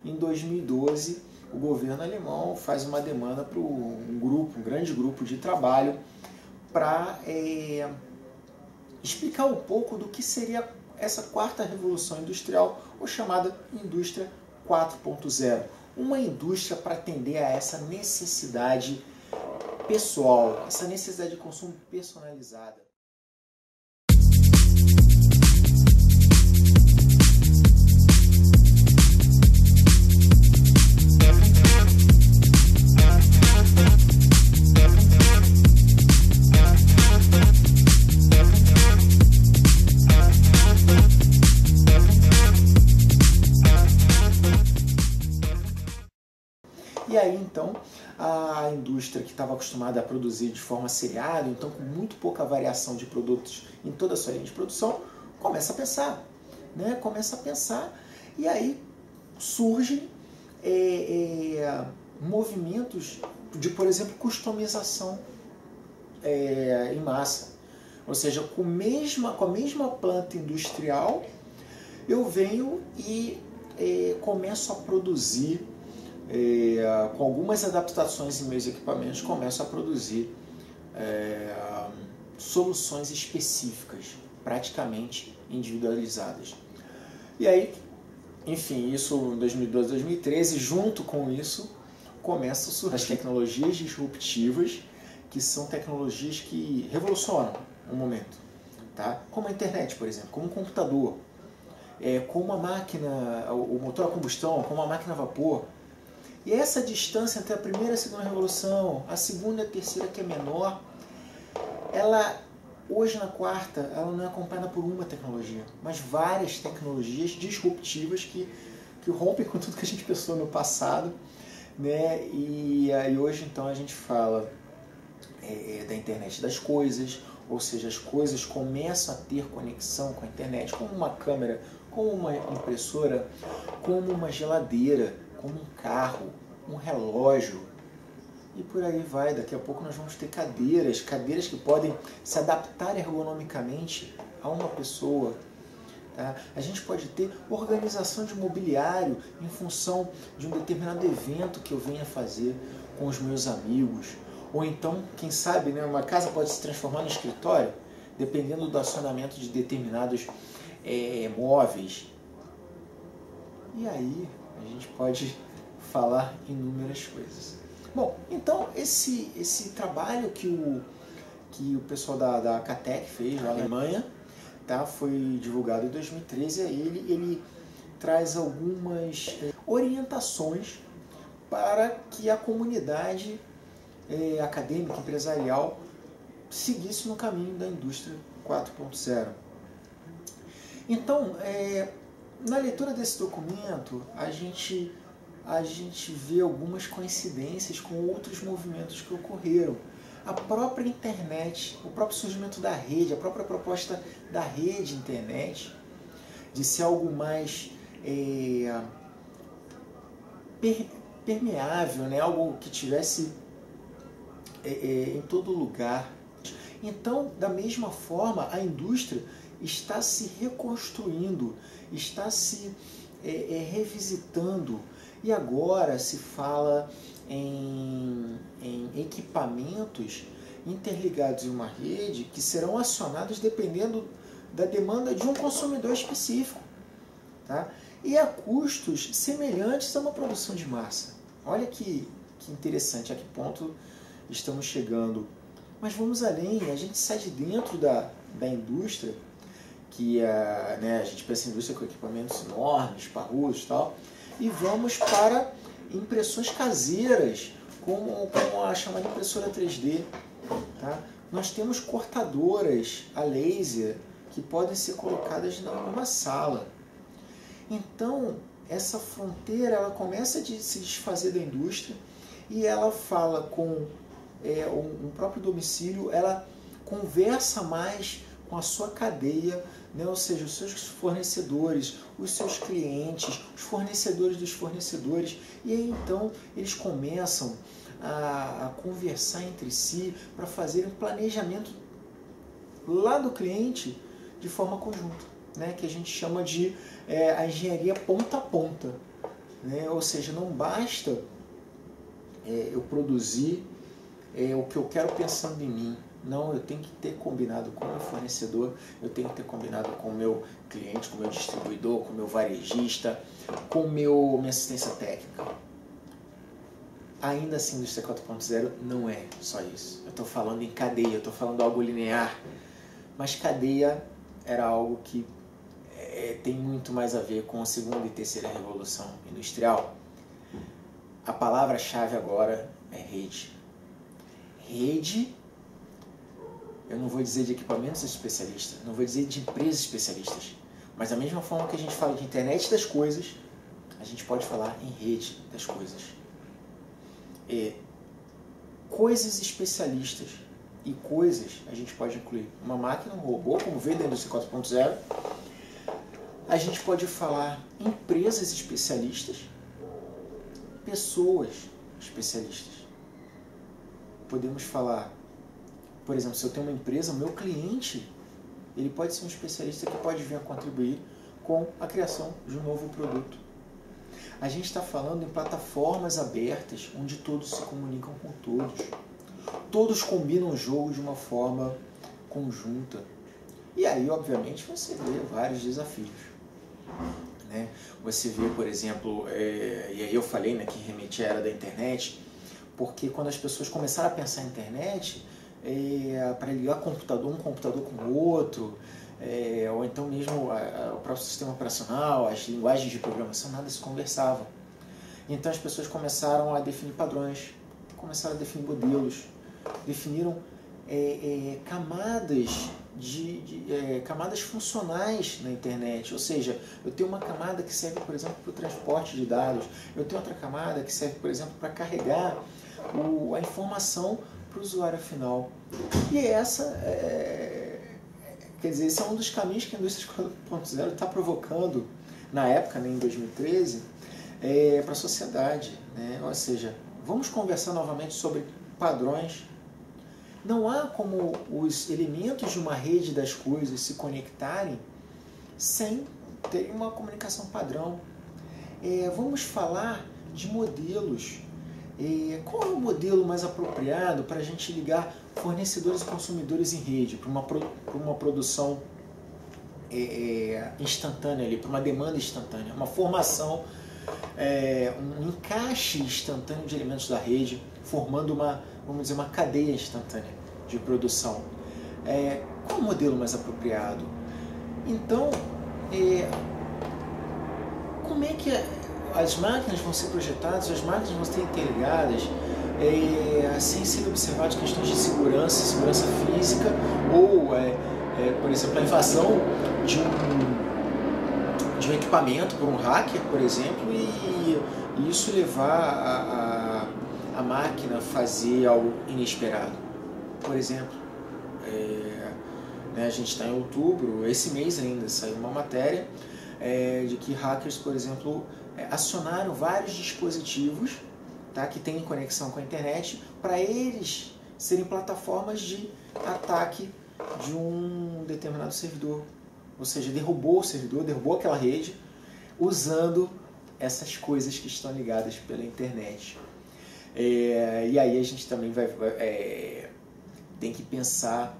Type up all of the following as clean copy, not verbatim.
Em 2012, o governo alemão faz uma demanda para um grande grupo de trabalho para explicar um pouco do que seria essa quarta revolução industrial, ou chamada indústria 4.0. Uma indústria para atender a essa necessidade pessoal, essa necessidade de consumo personalizada. E aí, então, a indústria que estava acostumada a produzir de forma seriada, então com muito pouca variação de produtos em toda a sua linha de produção, começa a pensar, né? Começa a pensar, e aí surgem movimentos de, por exemplo, customização em massa. Ou seja, com a mesma planta industrial, eu venho e começo a produzir, com algumas adaptações em meus equipamentos, começo a produzir soluções específicas, praticamente individualizadas. E aí, enfim, isso em 2012, 2013, junto com isso, começam a surgir as tecnologias disruptivas, que são tecnologias que revolucionam um momento, tá? Como a internet, por exemplo, como um computador, como a máquina, o motor a combustão, como a máquina a vapor. E essa distância entre a primeira e a segunda revolução, a segunda e a terceira, que é menor, ela, hoje na quarta, ela não é acompanhada por uma tecnologia, mas várias tecnologias disruptivas que rompem com tudo que a gente pensou no passado, né? E hoje, então, a gente fala da internet das coisas, ou seja, as coisas começam a ter conexão com a internet, como uma câmera, como uma impressora, como uma geladeira, como um carro, um relógio, e por aí vai. Daqui a pouco nós vamos ter cadeiras que podem se adaptar ergonomicamente a uma pessoa. Tá? A gente pode ter organização de mobiliário em função de um determinado evento que eu venha fazer com os meus amigos. Ou então, quem sabe, né, uma casa pode se transformar no escritório, dependendo do acionamento de determinados móveis. E aí a gente pode falar inúmeras coisas. Bom, então esse trabalho que o pessoal da CATEC fez na Alemanha, tá, foi divulgado em 2013, ele traz algumas orientações para que a comunidade acadêmica, empresarial, seguisse no caminho da indústria 4.0. Então, na leitura desse documento, a gente vê algumas coincidências com outros movimentos que ocorreram. A própria internet, o próprio surgimento da rede, a própria proposta da rede internet, de ser algo mais permeável, né? Algo que tivesse em todo lugar. Então, da mesma forma, a indústria está se reconstruindo, está se revisitando, e agora se fala em equipamentos interligados em uma rede que serão acionados dependendo da demanda de um consumidor específico, tá? E a custos semelhantes a uma produção de massa. Olha que interessante a que ponto estamos chegando. Mas vamos além, a gente sai de dentro da indústria, que a gente pensa em indústria com equipamentos enormes, parrudos e tal, e vamos para impressões caseiras, como a chamada impressora 3D. Tá? Nós temos cortadoras a laser que podem ser colocadas numa sala. Então, essa fronteira ela começa a se desfazer da indústria, e ela fala com um próprio domicílio, ela conversa mais com a sua cadeia, né? Ou seja, os seus fornecedores, os seus clientes, os fornecedores dos fornecedores, e aí então eles começam a conversar entre si para fazer um planejamento lá do cliente de forma conjunta, né? Que a gente chama de a engenharia ponta a ponta. né? Ou seja, não basta eu produzir o que eu quero pensando em mim. Não, eu tenho que ter combinado com o meu fornecedor, eu tenho que ter combinado com o meu cliente, com o meu distribuidor, com o meu varejista, com minha assistência técnica. Ainda assim, a indústria 4.0 não é só isso. Eu estou falando em cadeia, eu estou falando algo linear, mas cadeia era algo que tem muito mais a ver com a segunda e terceira revolução industrial. A palavra-chave agora é rede. Rede, eu não vou dizer de equipamentos especialistas, não vou dizer de empresas especialistas, mas da mesma forma que a gente fala de internet das coisas, a gente pode falar em rede das coisas. Coisas especialistas e coisas a gente pode incluir uma máquina, um robô, como veio da indústria 4.0. A gente pode falar empresas especialistas, pessoas especialistas. Podemos falar, por exemplo, se eu tenho uma empresa, o meu cliente, ele pode ser um especialista que pode vir a contribuir com a criação de um novo produto. A gente está falando em plataformas abertas, onde todos se comunicam com todos. Todos combinam o jogo de uma forma conjunta. E aí, obviamente, você vê vários desafios, né? Você vê, por exemplo, e aí eu falei, né, que remete à era da internet, porque quando as pessoas começaram a pensar em internet, para ligar um computador com o outro, ou então mesmo o próprio sistema operacional, as linguagens de programação, nada se conversava. Então as pessoas começaram a definir padrões, começaram a definir modelos, definiram camadas funcionais na internet. Ou seja, eu tenho uma camada que serve, por exemplo, para o transporte de dados, eu tenho outra camada que serve, por exemplo, para carregar a informação para o usuário final. E quer dizer, esse é um dos caminhos que a indústria 4.0 está provocando, na época, né, em 2013, para a sociedade, né? Ou seja, vamos conversar novamente sobre padrões. Não há como os elementos de uma rede das coisas se conectarem sem ter uma comunicação padrão. Vamos falar de modelos. Qual é o modelo mais apropriado para a gente ligar fornecedores e consumidores em rede, para uma produção instantânea, para uma demanda instantânea, uma formação, um encaixe instantâneo de elementos da rede, formando vamos dizer, uma cadeia instantânea de produção. Qual é o modelo mais apropriado? Então, como é que as máquinas vão ser projetadas, as máquinas vão ser interligadas, sem ser observadas questões de segurança física, ou, por exemplo, a invasão de um equipamento por um hacker, por exemplo, e isso levar a máquina a fazer algo inesperado. Por exemplo, a gente está em outubro, esse mês ainda saiu uma matéria de que hackers, por exemplo, acionaram vários dispositivos, tá, que têm conexão com a internet, para eles serem plataformas de ataque de um determinado servidor. Ou seja, derrubou o servidor, derrubou aquela rede, usando essas coisas que estão ligadas pela internet. E aí a gente também tem que pensar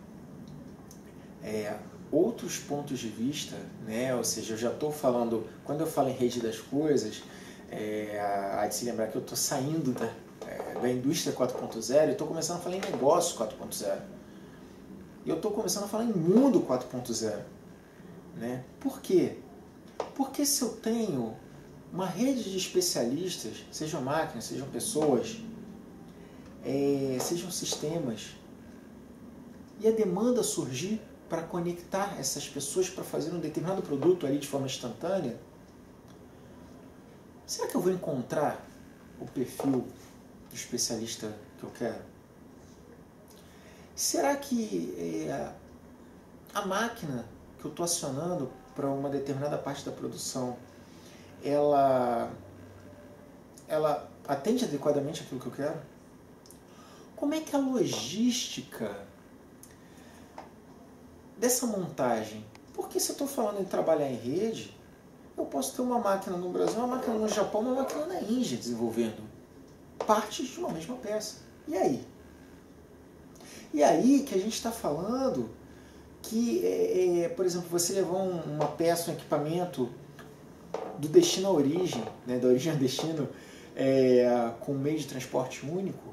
outros pontos de vista, né? Ou seja, eu já estou falando, quando eu falo em rede das coisas, há de se lembrar que eu estou saindo da indústria 4.0 e estou começando a falar em negócio 4.0. E eu estou começando a falar em mundo 4.0. Né? Por quê? Porque se eu tenho uma rede de especialistas, sejam máquinas, sejam pessoas, sejam sistemas, e a demanda surgir para conectar essas pessoas para fazer um determinado produto ali de forma instantânea, será que eu vou encontrar o perfil do especialista que eu quero? Será que a máquina que eu estou acionando para uma determinada parte da produção, ela atende adequadamente aquilo que eu quero? Como é que a logística dessa montagem? Porque se eu estou falando em trabalhar em rede, Eu posso ter uma máquina no Brasil, uma máquina no Japão, uma máquina na Índia desenvolvendo partes de uma mesma peça. E aí? E aí que a gente está falando que, por exemplo, você levar uma peça, um equipamento do destino à origem, né, da origem ao destino, com um meio de transporte único,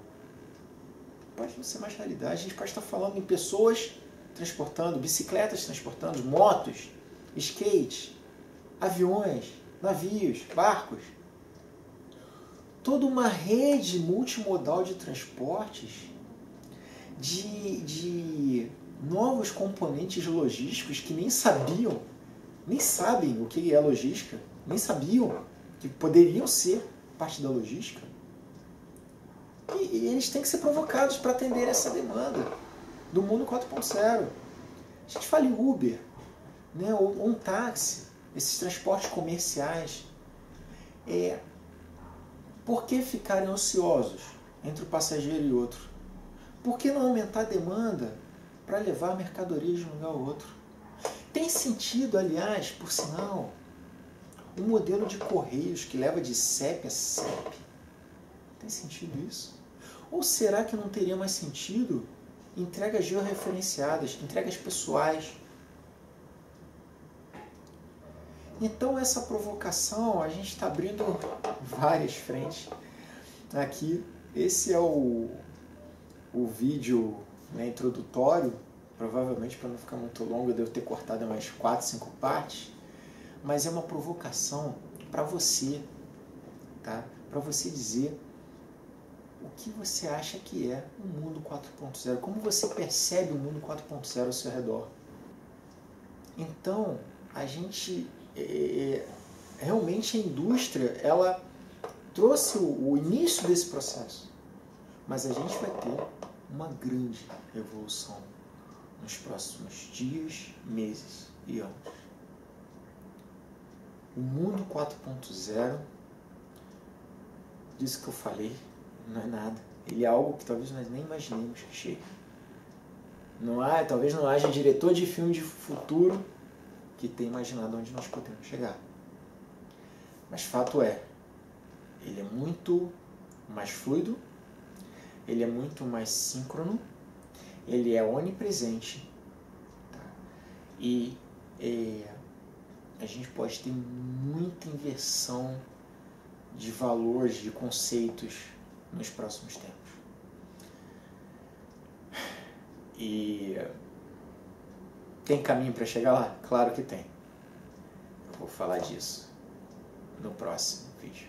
pode não ser mais realidade. A gente pode estar falando em pessoas transportando, bicicletas transportando, motos, skates, aviões, navios, barcos. Toda uma rede multimodal de transportes, de novos componentes logísticos que nem sabem o que é logística, nem sabiam que poderiam ser parte da logística. E eles têm que ser provocados para atender essa demanda do mundo 4.0. A gente fala em Uber, né, ou um táxi, esses transportes comerciais. Por que ficarem ociosos entre o passageiro e outro? Por que não aumentar a demanda para levar mercadorias de um lugar ao outro? Tem sentido, aliás, por sinal, um modelo de correios que leva de CEP a CEP? Tem sentido isso? Ou será que não teria mais sentido entregas georreferenciadas, entregas pessoais? Então essa provocação, a gente está abrindo várias frentes aqui. Esse é o vídeo, né, introdutório. Provavelmente, para não ficar muito longo, eu devo ter cortado em umas 4, 5 partes. Mas é uma provocação para você, tá? Para você dizer o que você acha que é o mundo 4.0, como você percebe o mundo 4.0 ao seu redor. Então, a gente, realmente a indústria, ela trouxe o início desse processo, mas a gente vai ter uma grande revolução nos próximos dias, meses e anos. O mundo 4.0, disso que eu falei, não é nada. Ele é algo que talvez nós nem imaginemos que chegue. Talvez não haja diretor de filme de futuro que tenha imaginado onde nós podemos chegar. Mas fato é, ele é muito mais fluido, ele é muito mais síncrono, ele é onipresente, tá? E a gente pode ter muita inversão de valores, de conceitos nos próximos tempos. E tem caminho para chegar lá? Claro que tem. Eu vou falar disso no próximo vídeo.